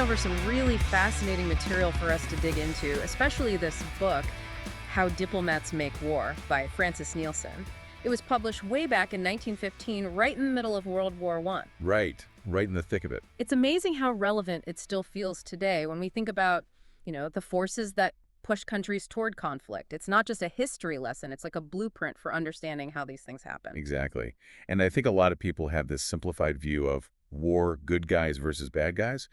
over some really fascinating material for us to dig into, especially this book, How Diplomats Make War by Francis Neilson. It was published way back in 1915, right in the middle of World War I. Right in the thick of it. It's amazing how relevant it still feels today when we think about, the forces that push countries toward conflict. It's not just a history lesson, it's like a blueprint for understanding how these things happen. Exactly. And I think a lot of people have this simplified view of war, good guys versus bad guys,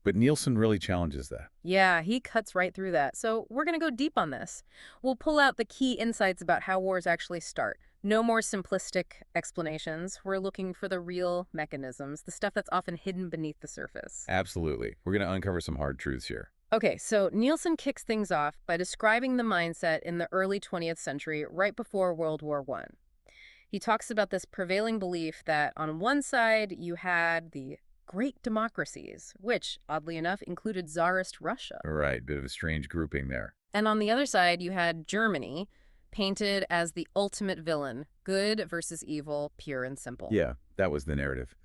but Nielsen really challenges that. Yeah, he cuts right through that. So we're going to go deep on this. We'll pull out the key insights about how wars actually start. No more simplistic explanations. We're looking for the real mechanisms, the stuff that's often hidden beneath the surface. Absolutely. We're going to uncover some hard truths here. Okay, so Nielsen kicks things off by describing the mindset in the early 20th century, right before World War I. He talks about this prevailing belief that on one side you had the great democracies, which, oddly enough, included Tsarist Russia. Right, bit of a strange grouping there. And on the other side, you had Germany, painted as the ultimate villain, good versus evil, pure and simple. Yeah, that was the narrative.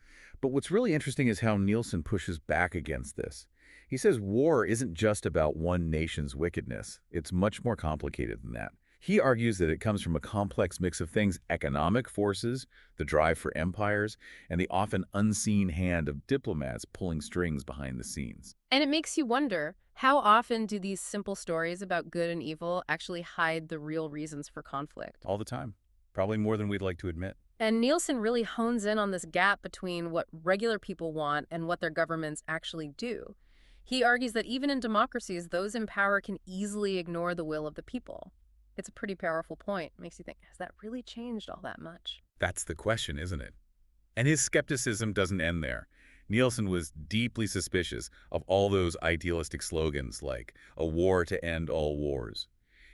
But what's really interesting is how Nielsen pushes back against this. He says war isn't just about one nation's wickedness. It's much more complicated than that. He argues that it comes from a complex mix of things: economic forces, the drive for empires, and the often unseen hand of diplomats pulling strings behind the scenes. And it makes you wonder, how often do these simple stories about good and evil actually hide the real reasons for conflict? All the time. Probably more than we'd like to admit. And Nielsen really hones in on this gap between what regular people want and what their governments actually do. He argues that even in democracies, those in power can easily ignore the will of the people. It's a pretty powerful point. Makes you think, has that really changed all that much? That's the question, isn't it? And his skepticism doesn't end there. Nielsen was deeply suspicious of all those idealistic slogans like "a war to end all wars."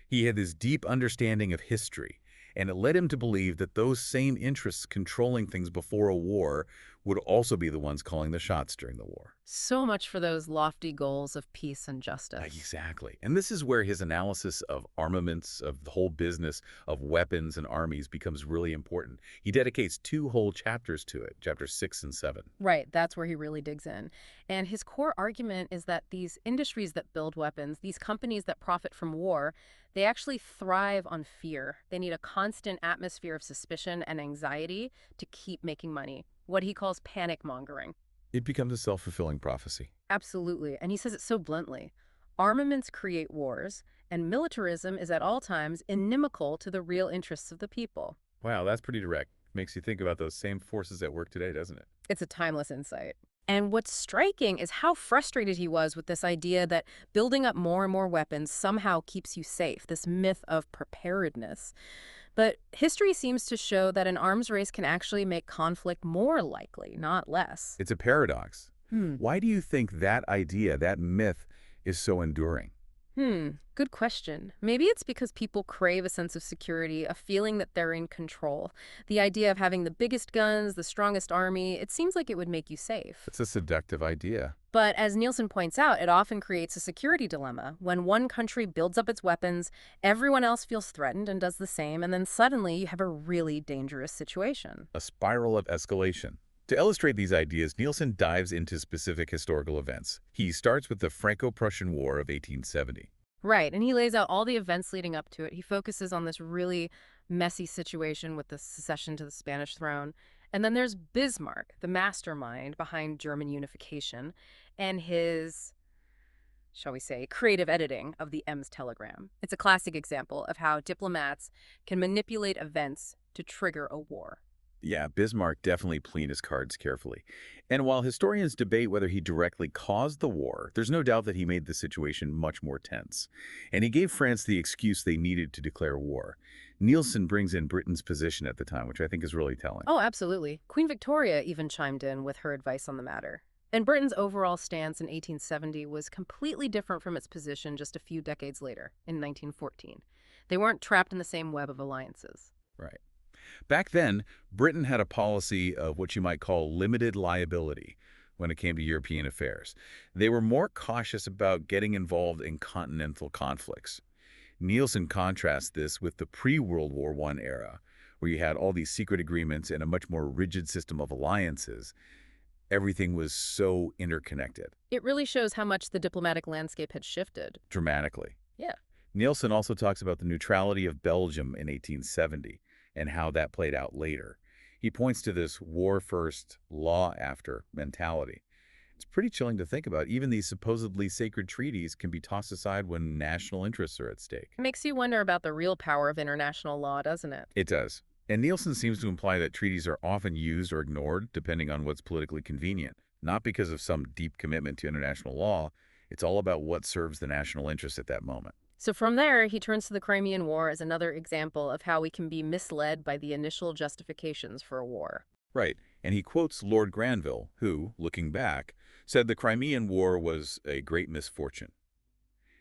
He had this deep understanding of history, and it led him to believe that those same interests controlling things before a war would also be the ones calling the shots during the war. So much for those lofty goals of peace and justice. Exactly. And this is where his analysis of armaments, of the whole business of weapons and armies becomes really important. He dedicates 2 whole chapters to it, chapters 6 and 7. Right, that's where he really digs in. And his core argument is that these industries that build weapons, these companies that profit from war, they actually thrive on fear. They need a constant atmosphere of suspicion and anxiety to keep making money, what he calls panic mongering. It becomes a self-fulfilling prophecy. Absolutely. And he says it so bluntly. Armaments create wars, and militarism is at all times inimical to the real interests of the people. Wow, that's pretty direct. Makes you think about those same forces at work today, doesn't it? It's a timeless insight. And what's striking is how frustrated he was with this idea that building up more and more weapons somehow keeps you safe, this myth of preparedness. But history seems to show that an arms race can actually make conflict more likely, not less. It's a paradox. Hmm. Why do you think that idea, that myth, is so enduring? Good question. Maybe it's because people crave a sense of security, a feeling that they're in control. The idea of having the biggest guns, the strongest army, it seems like it would make you safe. It's a seductive idea. But as Nielsen points out, it often creates a security dilemma. When one country builds up its weapons, everyone else feels threatened and does the same, and then suddenly you have a really dangerous situation. A spiral of escalation. To illustrate these ideas, Nielsen dives into specific historical events. He starts with the Franco-Prussian War of 1870. Right, and he lays out all the events leading up to it. He focuses on this really messy situation with the succession to the Spanish throne. And then there's Bismarck, the mastermind behind German unification, and his, shall we say, creative editing of the Ems telegram. It's a classic example of how diplomats can manipulate events to trigger a war. Yeah, Bismarck definitely played his cards carefully. And while historians debate whether he directly caused the war, there's no doubt that he made the situation much more tense. And he gave France the excuse they needed to declare war. Nielsen brings in Britain's position at the time, which I think is really telling. Oh, absolutely. Queen Victoria even chimed in with her advice on the matter. And Britain's overall stance in 1870 was completely different from its position just a few decades later, in 1914. They weren't trapped in the same web of alliances. Right. Back then, Britain had a policy of what you might call limited liability when it came to European affairs. They were more cautious about getting involved in continental conflicts. Nielsen contrasts this with the pre-World War I era, where you had all these secret agreements and a much more rigid system of alliances. Everything was so interconnected, It really shows how much the diplomatic landscape had shifted. dramatically. Yeah. Nielsen also talks about the neutrality of Belgium in 1870 and how that played out later. He points to this war first, law after mentality. It's pretty chilling to think about. Even these supposedly sacred treaties can be tossed aside when national interests are at stake. It makes you wonder about the real power of international law, doesn't it? It does. And Nielsen seems to imply that treaties are often used or ignored depending on what's politically convenient, not because of some deep commitment to international law. It's all about what serves the national interest at that moment. So from there, he turns to the Crimean War as another example of how we can be misled by the initial justifications for a war. Right. And he quotes Lord Granville, who, looking back, said the Crimean War was a great misfortune.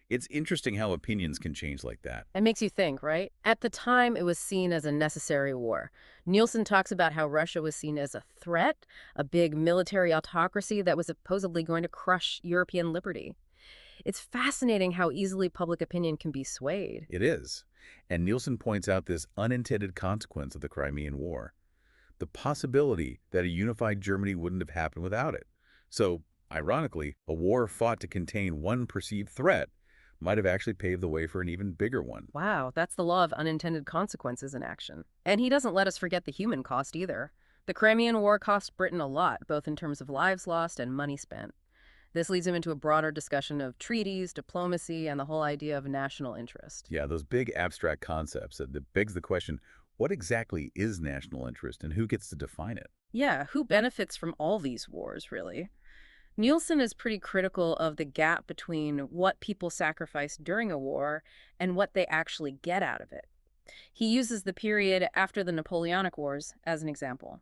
It's interesting how opinions can change like that. It makes you think, right? At the time, it was seen as a necessary war. Nielsen talks about how Russia was seen as a threat, a big military autocracy that was supposedly going to crush European liberty. It's fascinating how easily public opinion can be swayed. It is. And Nielsen points out this unintended consequence of the Crimean War, the possibility that a unified Germany wouldn't have happened without it. So, ironically, a war fought to contain one perceived threat might have actually paved the way for an even bigger one. Wow, that's the law of unintended consequences in action. And he doesn't let us forget the human cost either. The Crimean War cost Britain a lot, both in terms of lives lost and money spent. This leads him into a broader discussion of treaties, diplomacy, and the whole idea of national interest. Yeah, those big abstract concepts that begs the question, what exactly is national interest and who gets to define it? Yeah, who benefits from all these wars, really? Nielsen is pretty critical of the gap between what people sacrifice during a war and what they actually get out of it. He uses the period after the Napoleonic Wars as an example.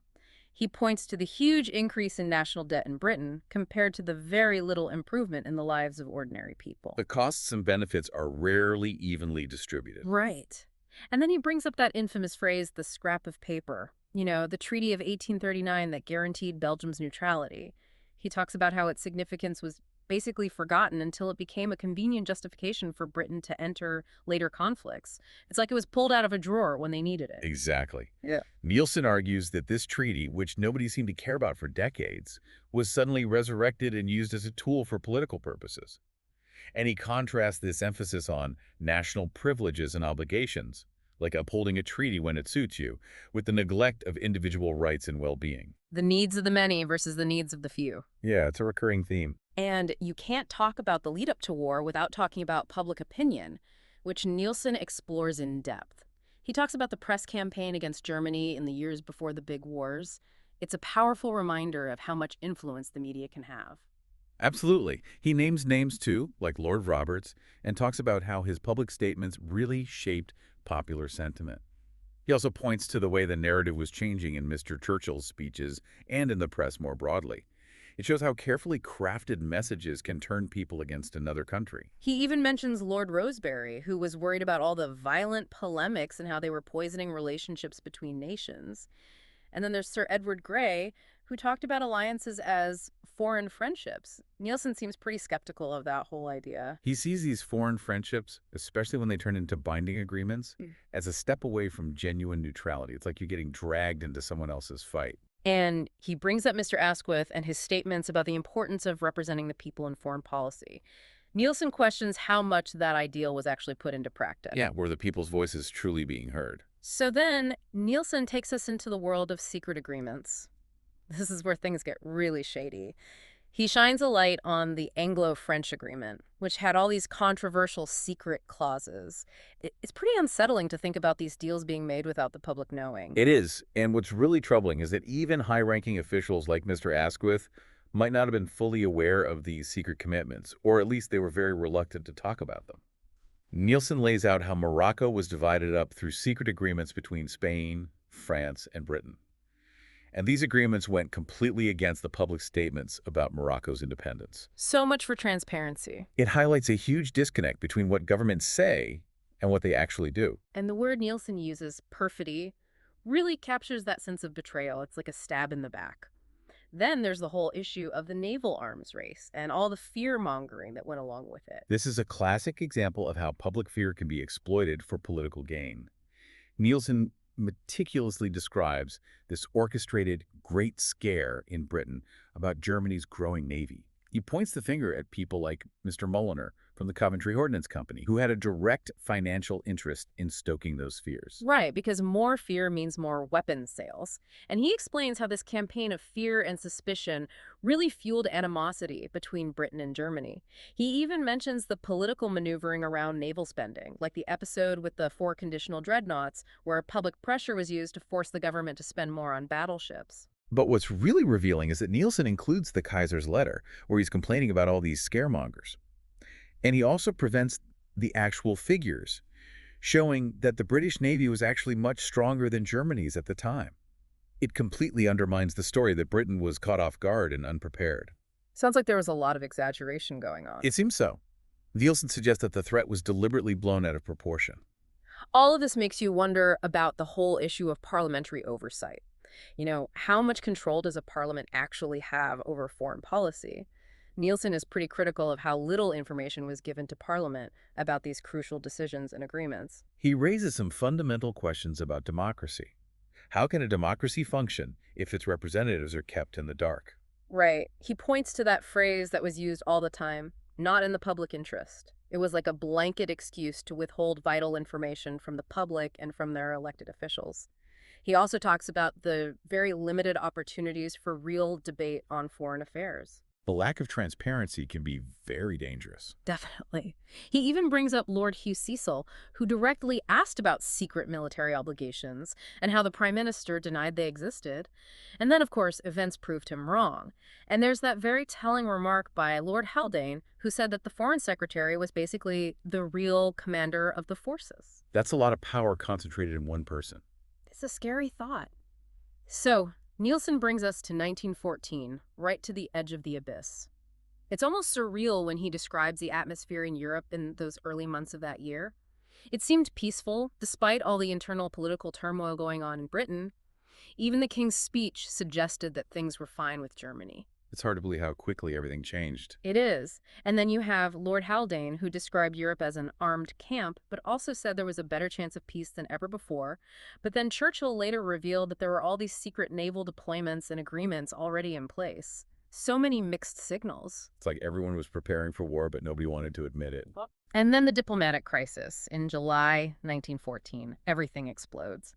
He points to the huge increase in national debt in Britain compared to the very little improvement in the lives of ordinary people. The costs and benefits are rarely evenly distributed. Right. And then he brings up that infamous phrase, the scrap of paper, the Treaty of 1839 that guaranteed Belgium's neutrality. He talks about how its significance was basically forgotten until it became a convenient justification for Britain to enter later conflicts. It's like it was pulled out of a drawer when they needed it. Exactly. Yeah. Nielsen argues that this treaty, which nobody seemed to care about for decades, was suddenly resurrected and used as a tool for political purposes. And he contrasts this emphasis on national privileges and obligations, like upholding a treaty when it suits you, with the neglect of individual rights and well-being. The needs of the many versus the needs of the few. Yeah, it's a recurring theme. And you can't talk about the lead up to war without talking about public opinion, which Nielsen explores in depth. He talks about the press campaign against Germany in the years before the big wars. It's a powerful reminder of how much influence the media can have. Absolutely. He names names too, like Lord Roberts, and talks about how his public statements really shaped popular sentiment. He also points to the way the narrative was changing in Mr. Churchill's speeches and in the press more broadly. It shows how carefully crafted messages can turn people against another country. He even mentions Lord Rosebery, who was worried about all the violent polemics and how they were poisoning relationships between nations. And then there's Sir Edward Grey, who talked about alliances as foreign friendships. Nielsen seems pretty skeptical of that whole idea. He sees these foreign friendships, especially when they turn into binding agreements, Mm. as a step away from genuine neutrality. It's like you're getting dragged into someone else's fight. And he brings up Mr. Asquith and his statements about the importance of representing the people in foreign policy. Nielsen questions how much that ideal was actually put into practice. Yeah, where the people's voice is truly being heard. So then, Nielsen takes us into the world of secret agreements. This is where things get really shady. He shines a light on the Anglo-French agreement, which had all these controversial secret clauses. It's pretty unsettling to think about these deals being made without the public knowing. It is, and what's really troubling is that even high-ranking officials like Mr. Asquith might not have been fully aware of these secret commitments, or at least they were very reluctant to talk about them. Nielsen lays out how Morocco was divided up through secret agreements between Spain, France, and Britain. And these agreements went completely against the public statements about Morocco's independence. So much for transparency. It highlights a huge disconnect between what governments say and what they actually do. And the word Nielsen uses, perfidy, really captures that sense of betrayal. It's like a stab in the back. Then there's the whole issue of the naval arms race and all the fear-mongering that went along with it. This is a classic example of how public fear can be exploited for political gain. Nielsen meticulously describes this orchestrated, great scare in Britain about Germany's growing navy. He points the finger at people like Mr. Mulliner from the Coventry Ordnance Company, who had a direct financial interest in stoking those fears. Right, because more fear means more weapons sales. And he explains how this campaign of fear and suspicion really fueled animosity between Britain and Germany. He even mentions the political maneuvering around naval spending, like the episode with the four conditional dreadnoughts, where public pressure was used to force the government to spend more on battleships. But what's really revealing is that Nielsen includes the Kaiser's letter, where he's complaining about all these scaremongers. And he also prevents the actual figures, showing that the British Navy was actually much stronger than Germany's at the time. It completely undermines the story that Britain was caught off guard and unprepared. Sounds like there was a lot of exaggeration going on. It seems so. Nielsen suggests that the threat was deliberately blown out of proportion. All of this makes you wonder about the whole issue of parliamentary oversight. How much control does a parliament actually have over foreign policy? Nielsen is pretty critical of how little information was given to Parliament about these crucial decisions and agreements. He raises some fundamental questions about democracy. How can a democracy function if its representatives are kept in the dark? Right. He points to that phrase that was used all the time, not in the public interest. It was like a blanket excuse to withhold vital information from the public and from their elected officials. He also talks about the very limited opportunities for real debate on foreign affairs. The lack of transparency can be very dangerous. Definitely. He even brings up Lord Hugh Cecil, who directly asked about secret military obligations and how the Prime Minister denied they existed. And then, of course, events proved him wrong. And there's that very telling remark by Lord Haldane, who said that the Foreign Secretary was basically the real commander of the forces. That's a lot of power concentrated in one person. It's a scary thought. So, Nielsen brings us to 1914, right to the edge of the abyss. It's almost surreal when he describes the atmosphere in Europe in those early months of that year. It seemed peaceful, despite all the internal political turmoil going on in Britain. Even the king's speech suggested that things were fine with Germany. It's hard to believe how quickly everything changed. It is. And then you have Lord Haldane, who described Europe as an armed camp, but also said there was a better chance of peace than ever before. But then Churchill later revealed that there were all these secret naval deployments and agreements already in place. So many mixed signals. It's like everyone was preparing for war, but nobody wanted to admit it. And then the diplomatic crisis. In July 1914, everything explodes.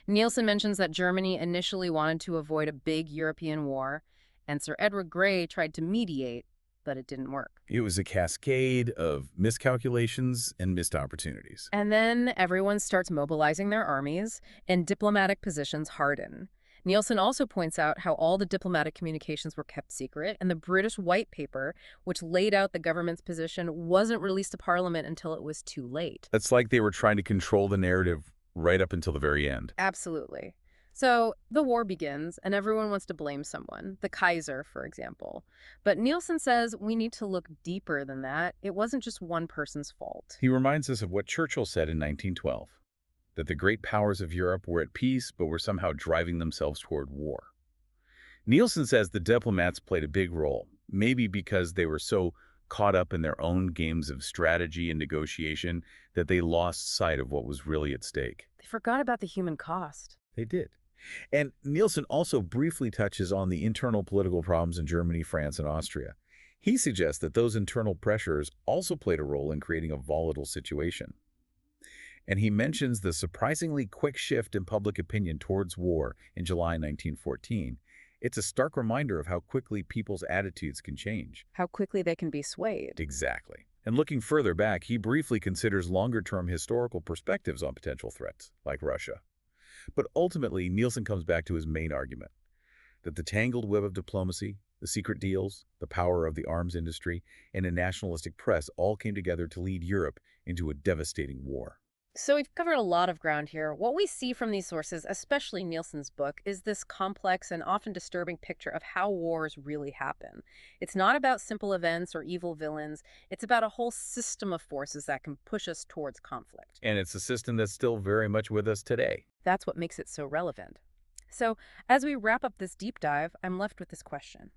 Nielsen mentions that Germany initially wanted to avoid a big European war, and Sir Edward Grey tried to mediate, but it didn't work. It was a cascade of miscalculations and missed opportunities. And then everyone starts mobilizing their armies, and diplomatic positions harden. Nielsen also points out how all the diplomatic communications were kept secret, and the British White Paper, which laid out the government's position, wasn't released to Parliament until it was too late. It's like they were trying to control the narrative right up until the very end. Absolutely. So the war begins, and everyone wants to blame someone, the Kaiser, for example. But Nielsen says we need to look deeper than that. It wasn't just one person's fault. He reminds us of what Churchill said in 1912, that the great powers of Europe were at peace but were somehow driving themselves toward war. Nielsen says the diplomats played a big role, maybe because they were so caught up in their own games of strategy and negotiation that they lost sight of what was really at stake. They forgot about the human cost. They did. And Nielsen also briefly touches on the internal political problems in Germany, France, and Austria. He suggests that those internal pressures also played a role in creating a volatile situation. And he mentions the surprisingly quick shift in public opinion towards war in July 1914. It's a stark reminder of how quickly people's attitudes can change. How quickly they can be swayed. Exactly. And looking further back, he briefly considers longer-term historical perspectives on potential threats, like Russia. But ultimately, Nielsen comes back to his main argument, that the tangled web of diplomacy, the secret deals, the power of the arms industry, and a nationalistic press all came together to lead Europe into a devastating war. So we've covered a lot of ground here. What we see from these sources, especially Nielsen's book, is this complex and often disturbing picture of how wars really happen. It's not about simple events or evil villains. It's about a whole system of forces that can push us towards conflict. And it's a system that's still very much with us today. That's what makes it so relevant. So as we wrap up this deep dive, I'm left with this question.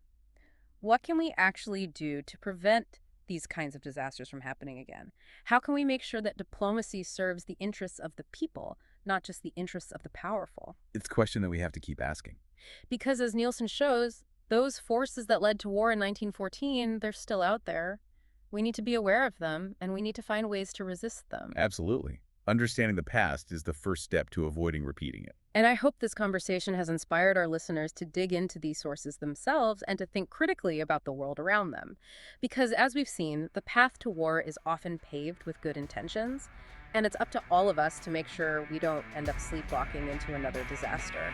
What can we actually do to prevent these kinds of disasters from happening again? How can we make sure that diplomacy serves the interests of the people, not just the interests of the powerful? It's a question that we have to keep asking. Because as Nielsen shows, those forces that led to war in 1914, they're still out there. We need to be aware of them, and we need to find ways to resist them. Absolutely. Understanding the past is the first step to avoiding repeating it. And I hope this conversation has inspired our listeners to dig into these sources themselves and to think critically about the world around them. Because as we've seen, the path to war is often paved with good intentions, and it's up to all of us to make sure we don't end up sleepwalking into another disaster.